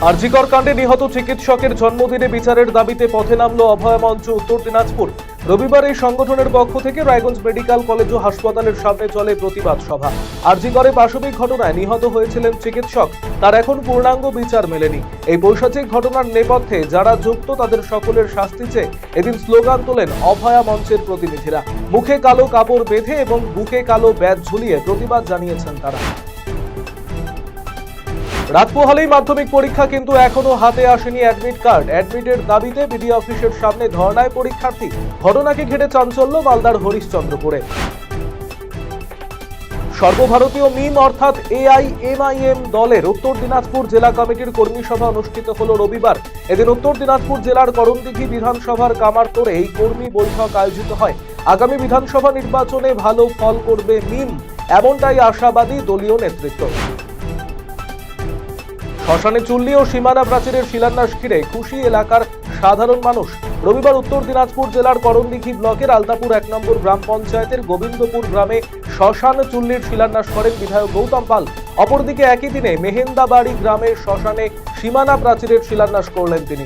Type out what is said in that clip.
আরজিকর কাণ্ডে নিহত চিকিৎসকের জন্মদিনে বিচারের দাবিতে পথে নামল অভয় মঞ্চ উত্তর দিনাজপুর। রবিবার এই সংগঠনের পক্ষ থেকে রায়গঞ্জ মেডিকেল কলেজ ও হাসপাতালের সামনে চলে প্রতিবাদ সভা। আরজিকরে পাশবিক ঘটনায় নিহত হয়েছিলেন চিকিৎসক, তার এখন পূর্ণাঙ্গ বিচার মেলেনি। এই পৈশাচিক ঘটনার নেপথ্যে যারা যুক্ত তাদের সকলের শাস্তি চেয়ে এদিন স্লোগান তোলেন অভয়া মঞ্চের প্রতিনিধিরা। মুখে কালো কাপড় বেঁধে এবং বুকে কালো ব্যাজ ঝুলিয়ে প্রতিবাদ জানিয়েছেন তারা। রাত পোহালেই মাধ্যমিক পরীক্ষা, কিন্তু এখনো হাতে আসেনি অ্যাডমিট কার্ড। অ্যাডমিটের দাবিতে বিডি অফিসের সামনে ধর্নায় পরীক্ষার্থী। ঘটনাকে ঘিরে চাঞ্চল্য মালদার হরিশ্চন্দ্রপুরে। সর্বভারতীয় মিম অর্থাৎ AIMIM দলের উত্তর দিনাজপুর জেলা কমিটির কর্মী সভা অনুষ্ঠিত হলো রবিবার। এদিন উত্তর দিনাজপুর জেলার করণদিঘি বিধানসভার কামারতোড়ে এই কর্মী বৈঠক আয়োজিত হয়। আগামী বিধানসভা নির্বাচনে ভালো ফল করবে মিম, এমনটাই আশাবাদী দলীয় নেতৃত্ব। শ্মশানে চুল্লি ও সীমানা প্রাচীরের শিলান্যাস ঘিরে খুশি এলাকার সাধারণ মানুষ। রবিবার উত্তর দিনাজপুর জেলার করণদিঘি ব্লকের আলতাপুর 1 নম্বর গ্রাম পঞ্চায়েতের গোবিন্দপুর গ্রামে শ্মশান চুল্লির শিলান্যাস করেন বিধায়ক গৌতম পাল। অপরদিকে একই দিনে মেহেন্দাবাড়ি গ্রামের শ্মশানে সীমানা প্রাচীরের শিলান্যাস করলেন তিনি।